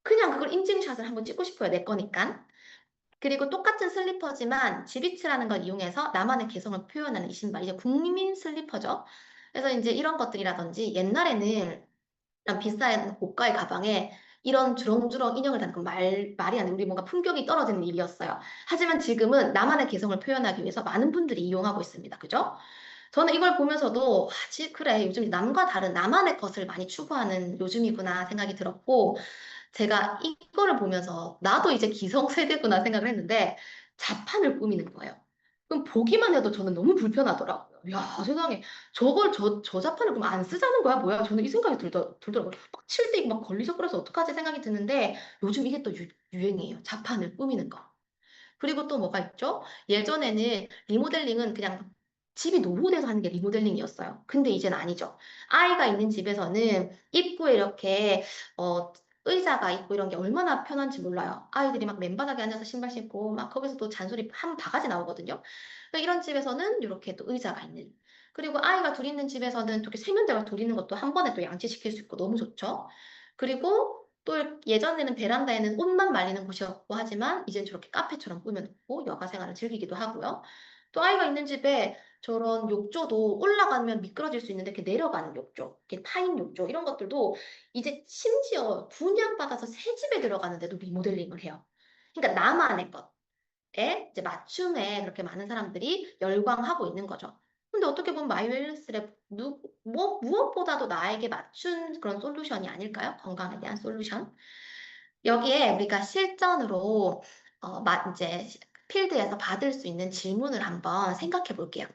그냥 그걸 인증샷을 한번 찍고 싶어요. 내 거니까. 그리고 똑같은 슬리퍼지만 지비츠라는 걸 이용해서 나만의 개성을 표현하는 이 신발. 이제 국민 슬리퍼죠. 그래서 이제 이런 것들이라든지 옛날에는 이런 비싼 고가의 가방에 이런 주렁주렁 인형을 다는 건 말이 안 돼. 우리 뭔가 품격이 떨어지는 일이었어요. 하지만 지금은 나만의 개성을 표현하기 위해서 많은 분들이 이용하고 있습니다. 그죠? 저는 이걸 보면서도, 그래, 요즘 남과 다른 나만의 것을 많이 추구하는 요즘이구나 생각이 들었고, 제가 이거를 보면서 나도 이제 기성세대구나 생각을 했는데 자판을 꾸미는 거예요. 그럼 보기만 해도 저는 너무 불편하더라고요. 야, 세상에 저걸 저 자판을 그럼 안 쓰자는 거야? 뭐야? 저는 이 생각이 들더라고요. 막 칠 때 막 걸리적거려서 어떡하지 생각이 드는데 요즘 이게 또 유행이에요. 자판을 꾸미는 거. 그리고 또 뭐가 있죠? 예전에는 리모델링은 그냥 집이 노후돼서 하는 게 리모델링이었어요. 근데 이제는 아니죠. 아이가 있는 집에서는 입구에 이렇게 어, 의자가 있고 이런 게 얼마나 편한지 몰라요. 아이들이 막 맨바닥에 앉아서 신발 신고 막 거기서 또 잔소리 한 바가지 나오거든요. 그러니까 이런 집에서는 이렇게 또 의자가 있는. 그리고 아이가 둘 있는 집에서는 또 이렇게 세면대가 둘 있는 것도 한 번에 또 양치시킬 수 있고 너무 좋죠. 그리고 또 예전에는 베란다에는 옷만 말리는 곳이었고 하지만 이젠 저렇게 카페처럼 꾸며놓고 여가 생활을 즐기기도 하고요. 또 아이가 있는 집에 저런 욕조도 올라가면 미끄러질 수 있는데 이렇게 내려가는 욕조, 이렇게 타인 욕조 이런 것들도 이제 심지어 분양받아서 새 집에 들어가는데도 리모델링을 해요. 그러니까 나만의 것에 이제 맞춤에 그렇게 많은 사람들이 열광하고 있는 거죠. 근데 어떻게 보면 마이웨일스랩 무엇보다도 나에게 맞춘 그런 솔루션이 아닐까요? 건강에 대한 솔루션. 여기에 우리가 실전으로 이제 필드에서 받을 수 있는 질문을 한번 생각해 볼게요.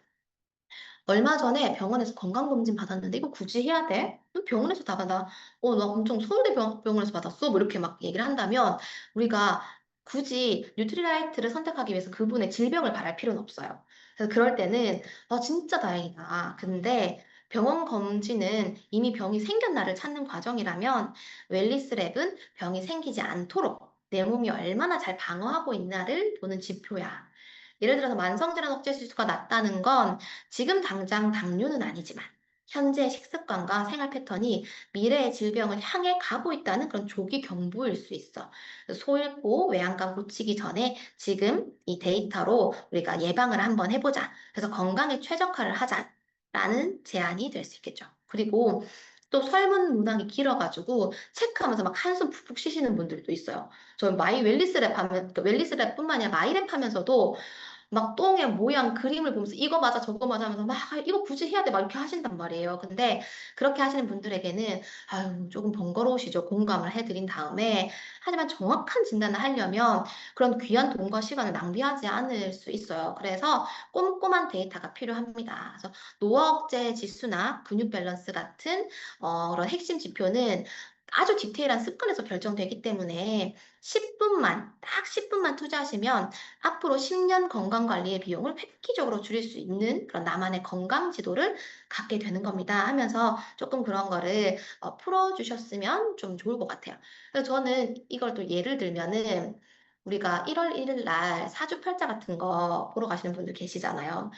얼마 전에 병원에서 건강검진 받았는데 이거 굳이 해야 돼? 너 병원에서 다 받아. 나 엄청 서울대 병원에서 받았어. 뭐 이렇게 막 얘기를 한다면 우리가 굳이 뉴트리라이트를 선택하기 위해서 그분의 질병을 말할 필요는 없어요. 그래서 그럴 때는 진짜 다행이다. 근데 병원 검진은 이미 병이 생긴 날을 찾는 과정이라면 웰리스랩은 병이 생기지 않도록 내 몸이 얼마나 잘 방어하고 있나를 보는 지표야. 예를 들어서 만성질환 억제 지수가 낮다는 건 지금 당장 당뇨는 아니지만 현재 식습관과 생활 패턴이 미래의 질병을 향해 가고 있다는 그런 조기 경보일 수 있어. 소잃고 외양간 고치기 전에 지금 이 데이터로 우리가 예방을 한번 해보자. 그래서 건강에 최적화를 하자라는 제안이 될 수 있겠죠. 그리고 또 설문 문항이 길어가지고 체크하면서 막 한숨 푹푹 쉬시는 분들도 있어요. 저 마이 웰리스랩 하면, 웰리스랩뿐만 아니라 마이랩 하면서도 막 똥의 모양 그림을 보면서 이거 맞아 저거 맞아 하면서 막 이거 굳이 해야 돼 막 이렇게 하신단 말이에요. 근데 그렇게 하시는 분들에게는 아유 조금 번거로우시죠. 공감을 해드린 다음에 하지만 정확한 진단을 하려면 그런 귀한 돈과 시간을 낭비하지 않을 수 있어요. 그래서 꼼꼼한 데이터가 필요합니다. 그래서 노화 억제 지수나 근육 밸런스 같은 그런 핵심 지표는 아주 디테일한 습관에서 결정되기 때문에 10분만, 딱 10분만 투자하시면 앞으로 10년 건강관리의 비용을 획기적으로 줄일 수 있는 그런 나만의 건강 지도를 갖게 되는 겁니다 하면서 조금 그런 거를 풀어주셨으면 좀 좋을 것 같아요. 그래서 저는 이걸 또 예를 들면은 우리가 1월 1일 날 사주팔자 같은 거 보러 가시는 분들 계시잖아요.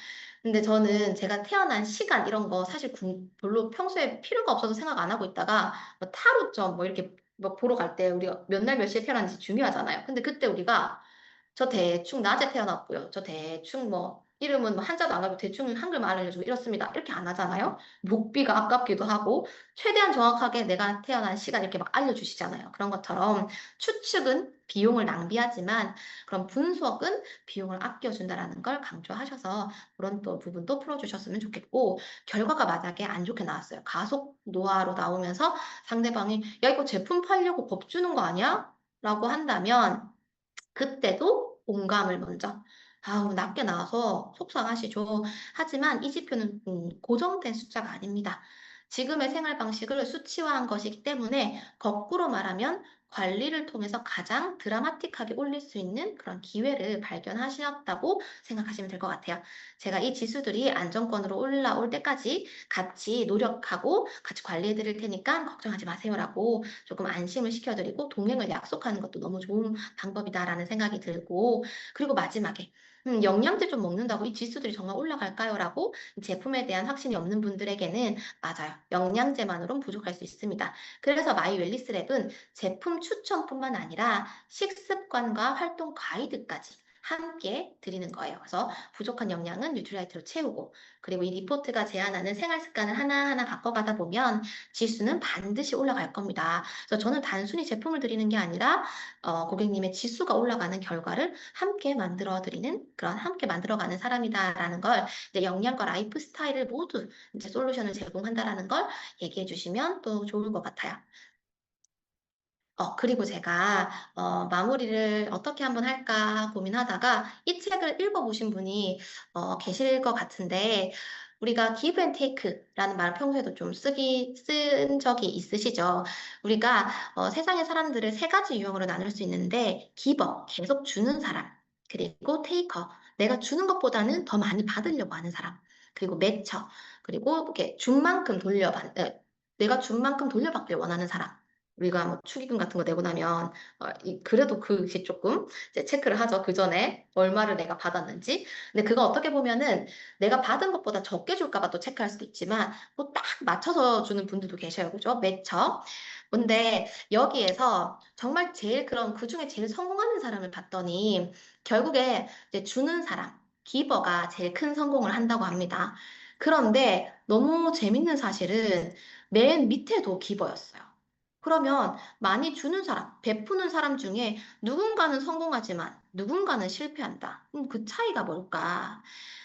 근데 저는 제가 태어난 시간 이런 거 사실 별로 평소에 필요가 없어서 생각 안 하고 있다가 뭐 타로점 뭐 이렇게 뭐 보러 갈 때 우리가 몇 날 몇 시에 태어났는지 중요하잖아요. 근데 그때 우리가 저 대충 낮에 태어났고요. 저 대충 뭐 이름은 뭐 한자도 안 하고 대충 한글만 알려주고 이렇습니다. 이렇게 안 하잖아요. 목비가 아깝기도 하고 최대한 정확하게 내가 태어난 시간 이렇게 막 알려주시잖아요. 그런 것처럼 추측은 비용을 낭비하지만 그런 분석은 비용을 아껴준다라는 걸 강조하셔서 그런 또 부분도 풀어주셨으면 좋겠고 결과가 만약에 안 좋게 나왔어요. 가속 노화로 나오면서 상대방이 야 이거 제품 팔려고 법 주는 거 아니야? 라고 한다면 그때도 공감을 먼저. 아우, 낮게 나와서 속상하시죠. 하지만 이 지표는 고정된 숫자가 아닙니다. 지금의 생활 방식을 수치화한 것이기 때문에 거꾸로 말하면 관리를 통해서 가장 드라마틱하게 올릴 수 있는 그런 기회를 발견하셨다고 생각하시면 될 것 같아요. 제가 이 지수들이 안정권으로 올라올 때까지 같이 노력하고 같이 관리해 드릴 테니까 걱정하지 마세요라고 조금 안심을 시켜드리고 동행을 약속하는 것도 너무 좋은 방법이다라는 생각이 들고 그리고 마지막에 영양제 좀 먹는다고 이 지수들이 정말 올라갈까요? 라고 제품에 대한 확신이 없는 분들에게는 맞아요. 영양제만으로는 부족할 수 있습니다. 그래서 마이 웰리스랩은 제품 추천뿐만 아니라 식습관과 활동 가이드까지 함께 드리는 거예요. 그래서 부족한 영양은 뉴트리라이트로 채우고 그리고 이 리포트가 제안하는 생활 습관을 하나하나 바꿔가다 보면 지수는 반드시 올라갈 겁니다. 그래서 저는 단순히 제품을 드리는 게 아니라 고객님의 지수가 올라가는 결과를 함께 만들어드리는 그런 함께 만들어가는 사람이다라는 걸 이제 영양과 라이프 스타일을 모두 이제 솔루션을 제공한다라는 걸 얘기해 주시면 또 좋을 것 같아요. 그리고 제가 마무리를 어떻게 한번 할까 고민하다가 이 책을 읽어보신 분이 계실 것 같은데 우리가 give and take라는 말을 평소에도 좀 쓴 적이 있으시죠? 우리가 세상의 사람들을 세 가지 유형으로 나눌 수 있는데 giver, 계속 주는 사람, 그리고 taker, 내가 주는 것보다는 더 많이 받으려고 하는 사람, 그리고 matcher, 그리고 이렇게 준 만큼 내가 준 만큼 돌려받길 원하는 사람. 우리가 뭐 축의금 같은 거 내고 나면 그래도 그게 조금 이제 체크를 하죠. 그 전에 얼마를 내가 받았는지. 근데 그거 어떻게 보면은 내가 받은 것보다 적게 줄까 봐 또 체크할 수도 있지만 뭐 딱 맞춰서 주는 분들도 계셔요. 그죠? 매처. 근데 여기에서 정말 제일 그런 그중에 제일 성공하는 사람을 봤더니 결국에 이제 주는 사람, 기버가 제일 큰 성공을 한다고 합니다. 그런데 너무 재밌는 사실은 맨 밑에도 기버였어요. 그러면 많이 주는 사람, 베푸는 사람 중에 누군가는 성공하지만 누군가는 실패한다. 그 차이가 뭘까?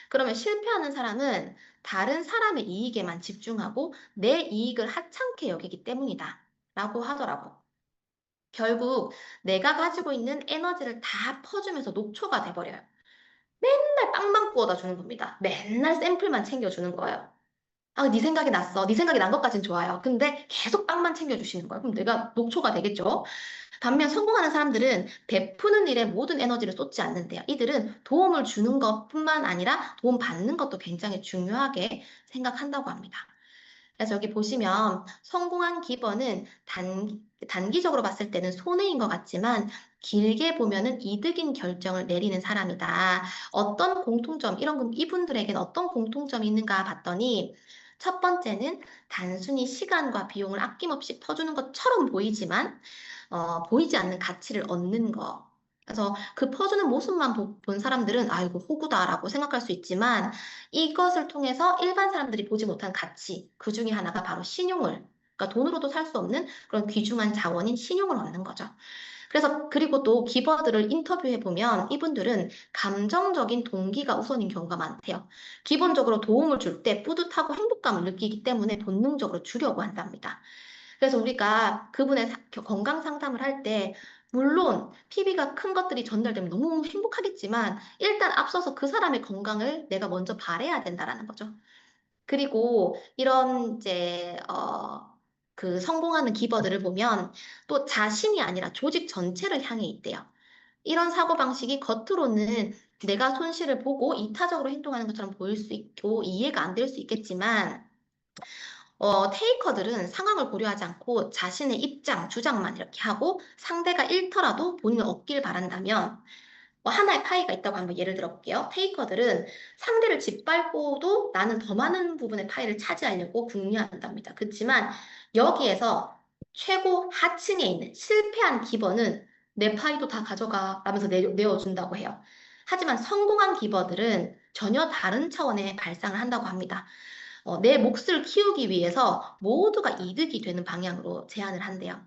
그러면 실패하는 사람은 다른 사람의 이익에만 집중하고 내 이익을 하찮게 여기기 때문이다. 라고 하더라고. 결국 내가 가지고 있는 에너지를 다 퍼주면서 녹초가 돼버려요. 맨날 빵만 구워다 주는 겁니다. 맨날 샘플만 챙겨주는 거예요. 아, 네 생각이 났어. 네 생각이 난 것까진 좋아요. 근데 계속 빵만 챙겨주시는 거예요. 그럼 내가 녹초가 되겠죠? 반면 성공하는 사람들은 베푸는 일에 모든 에너지를 쏟지 않는데요. 이들은 도움을 주는 것뿐만 아니라 도움 받는 것도 굉장히 중요하게 생각한다고 합니다. 그래서 여기 보시면 성공한 기버는 단기적으로 봤을 때는 손해인 것 같지만 길게 보면은 이득인 결정을 내리는 사람이다. 어떤 공통점, 이분들에게는 어떤 공통점이 있는가 봤더니 첫 번째는 단순히 시간과 비용을 아낌없이 퍼주는 것처럼 보이지만 보이지 않는 가치를 얻는 거. 그래서 그 퍼주는 모습만 본 사람들은 아이고 호구다라고 생각할 수 있지만 이것을 통해서 일반 사람들이 보지 못한 가치, 그 중에 하나가 바로 신용을, 그러니까 돈으로도 살 수 없는 그런 귀중한 자원인 신용을 얻는 거죠. 그래서 그리고 또 기버들을 인터뷰해 보면 이분들은 감정적인 동기가 우선인 경우가 많대요. 기본적으로 도움을 줄 때 뿌듯하고 행복감을 느끼기 때문에 본능적으로 주려고 한답니다. 그래서 우리가 그분의 건강 상담을 할 때 물론 PB가 큰 것들이 전달되면 너무 행복하겠지만 일단 앞서서 그 사람의 건강을 내가 먼저 바래야 된다라는 거죠. 그리고 이런 이제 그 성공하는 기버들을 보면 또 자신이 아니라 조직 전체를 향해 있대요. 이런 사고방식이 겉으로는 내가 손실을 보고 이타적으로 행동하는 것처럼 보일 수 있고 이해가 안 될 수 있겠지만 테이커들은 상황을 고려하지 않고 자신의 입장, 주장만 이렇게 하고 상대가 잃더라도 본인은 얻길 바란다면 뭐 하나의 파이가 있다고 한번 예를 들어 볼게요. 테이커들은 상대를 짓밟고도 나는 더 많은 부분의 파이를 차지하려고 궁리한답니다. 그렇지만 여기에서 최고 하층에 있는 실패한 기버는 내 파이도 다 가져가 라면서 내어준다고 해요. 하지만 성공한 기버들은 전혀 다른 차원의 발상을 한다고 합니다. 내 몫을 키우기 위해서 모두가 이득이 되는 방향으로 제안을 한대요.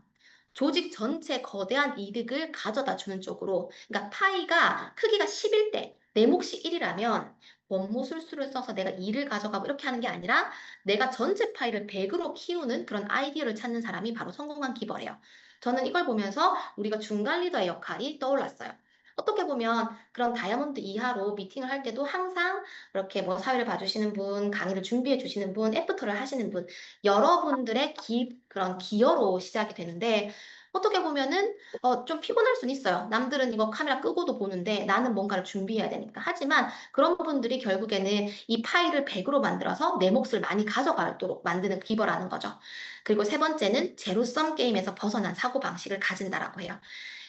조직 전체 거대한 이득을 가져다 주는 쪽으로, 그러니까 파이가 크기가 10일 때 내 몫이 1이라면 원모술수를 써서 내가 2를 가져가고 이렇게 하는 게 아니라 내가 전체 파이를 100으로 키우는 그런 아이디어를 찾는 사람이 바로 성공한 기버래요. 저는 이걸 보면서 우리가 중간 리더의 역할이 떠올랐어요. 어떻게 보면 그런 다이아몬드 이하로 미팅을 할 때도 항상 이렇게 뭐 사회를 봐주시는 분, 강의를 준비해 주시는 분, 애프터를 하시는 분, 여러분들의 그런 기여로 시작이 되는데 어떻게 보면은 좀 피곤할 수는 있어요. 남들은 이거 카메라 끄고도 보는데 나는 뭔가를 준비해야 되니까. 하지만 그런 분들이 결국에는 이 파일을 100으로 만들어서 내 몫을 많이 가져가도록 만드는 기버라는 거죠. 그리고 세 번째는 제로섬 게임에서 벗어난 사고방식을 가진다라고 해요.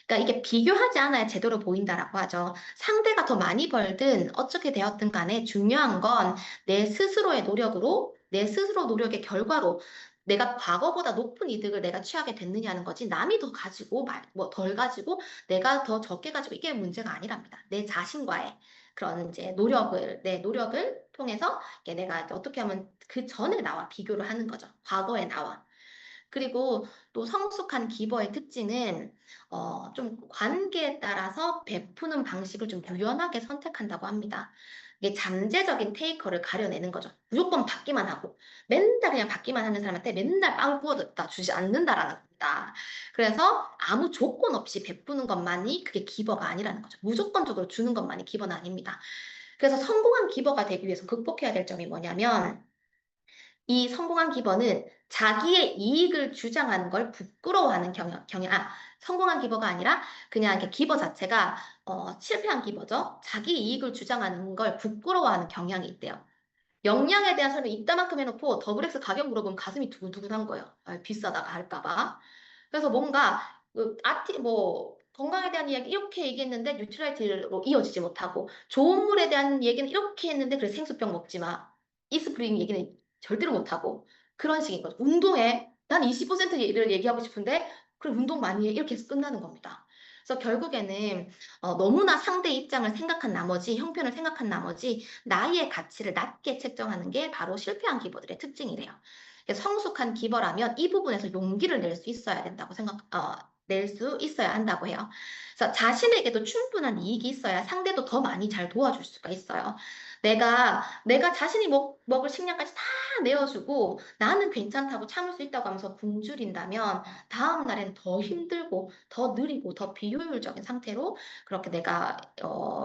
그러니까 이게 비교하지 않아야 제대로 보인다라고 하죠. 상대가 더 많이 벌든 어떻게 되었든 간에 중요한 건 내 스스로의 노력으로, 내 스스로 노력의 결과로 내가 과거보다 높은 이득을 내가 취하게 됐느냐는 거지 남이 더 가지고 뭐 덜 가지고 내가 더 적게 가지고 이게 문제가 아니랍니다. 내 자신과의 그런 이제 내 노력을 통해서 이게 내가 어떻게 하면 그 전에 나와 비교를 하는 거죠. 과거의 나와. 그리고 또 성숙한 기버의 특징은 좀 관계에 따라서 베푸는 방식을 좀 유연하게 선택한다고 합니다. 이게 잠재적인 테이커를 가려내는 거죠. 무조건 받기만 하고 맨날 그냥 받기만 하는 사람한테 맨날 빵 구워다 주지 않는다라는 겁니다. 그래서 아무 조건 없이 베푸는 것만이 그게 기버가 아니라는 거죠. 무조건적으로 주는 것만이 기버는 아닙니다. 그래서 성공한 기버가 되기 위해서 극복해야 될 점이 뭐냐면 이 성공한 기버는 자기의 이익을 주장하는 걸 부끄러워하는 성공한 기버가 아니라 그냥 이렇게 기버 자체가 실패한 기버죠. 자기 이익을 주장하는 걸 부끄러워하는 경향이 있대요. 역량에 대한 설명 이따만큼 해놓고 더블엑스 가격 물어보면 가슴이 두근두근한 거예요. 아, 비싸다가 할까봐. 그래서 뭔가 뭐 건강에 대한 이야기 이렇게 얘기했는데 뉴트라이트로 이어지지 못하고 좋은 물에 대한 얘기는 이렇게 했는데 그래 생수병 먹지 마. 이스프링 얘기는 절대로 못하고 그런 식인 거죠. 운동에 난 20%를 얘기하고 싶은데 그래 운동 많이 해 이렇게 해서 끝나는 겁니다. 그래서 결국에는 너무나 상대 입장을 생각한 나머지 형편을 생각한 나머지 나의 가치를 낮게 책정하는 게 바로 실패한 기버들의 특징이래요. 성숙한 기버라면 이 부분에서 용기를 낼 수 있어야 된다고 낼 수 있어야 한다고 해요. 그래서 자신에게도 충분한 이익이 있어야 상대도 더 많이 잘 도와줄 수가 있어요. 내가 자신이 먹을 식량까지 다 내어주고 나는 괜찮다고 참을 수 있다고 하면서 굶주린다면 다음 날엔 더 힘들고 더 느리고 더 비효율적인 상태로 그렇게 내가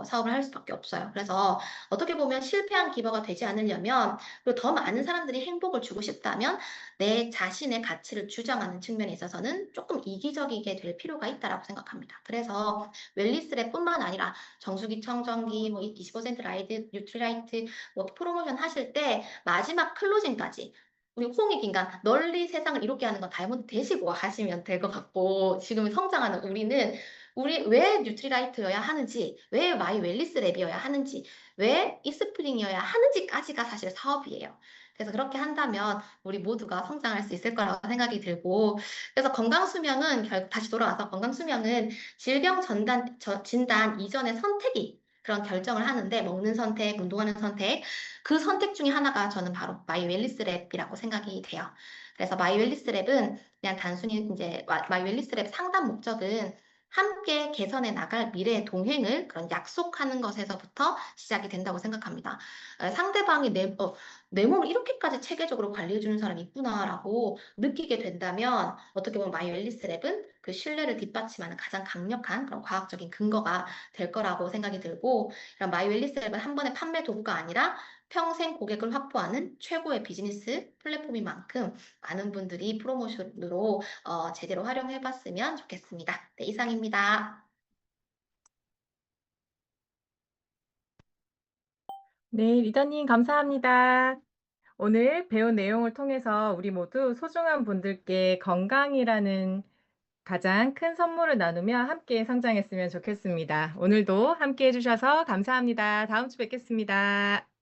사업을 할 수밖에 없어요. 그래서 어떻게 보면 실패한 기버가 되지 않으려면 그리고 더 많은 사람들이 행복을 주고 싶다면 내 자신의 가치를 주장하는 측면에 있어서는 조금 이기적이게 될 필요가 있다라고 생각합니다. 그래서 웰니스랩뿐만 아니라 정수기, 청정기, 뭐 20% 라이드, 뉴트라이트 뭐 프로모션 하실 때 마지막 클로징까지 우리 홍익 인간 널리 세상을 이롭게 하는 건 다이아몬드 되시고 하시면 될 것 같고 지금 성장하는 우리 왜 뉴트리라이트여야 하는지 왜 마이 웰리스 랩이어야 하는지 왜 이스프링이어야 하는지까지가 사실 사업이에요. 그래서 그렇게 한다면 우리 모두가 성장할 수 있을 거라고 생각이 들고 그래서 건강수명은 결국 다시 돌아와서 건강수명은 질병 진단 이전의 선택이 그런 결정을 하는데 먹는 선택, 운동하는 선택 그 선택 중에 하나가 저는 바로 마이 웰리스 랩이라고 생각이 돼요. 그래서 마이 웰리스 랩은 그냥 단순히 이제 마이 웰리스 랩 상담 목적은 함께 개선해 나갈 미래의 동행을 그런 약속하는 것에서부터 시작이 된다고 생각합니다. 상대방이 내 몸을 이렇게까지 체계적으로 관리해주는 사람이 있구나라고 느끼게 된다면 어떻게 보면 마이 웰리스 랩은 그 신뢰를 뒷받침하는 가장 강력한 그런 과학적인 근거가 될 거라고 생각이 들고 이런 마이 웰리스 랩은 한 번의 판매 도구가 아니라 평생 고객을 확보하는 최고의 비즈니스 플랫폼인 만큼 많은 분들이 프로모션으로 제대로 활용해 봤으면 좋겠습니다. 네, 이상입니다. 네, 리더님 감사합니다. 오늘 배운 내용을 통해서 우리 모두 소중한 분들께 건강이라는 가장 큰 선물을 나누며 함께 성장했으면 좋겠습니다. 오늘도 함께 해주셔서 감사합니다. 다음 주 뵙겠습니다.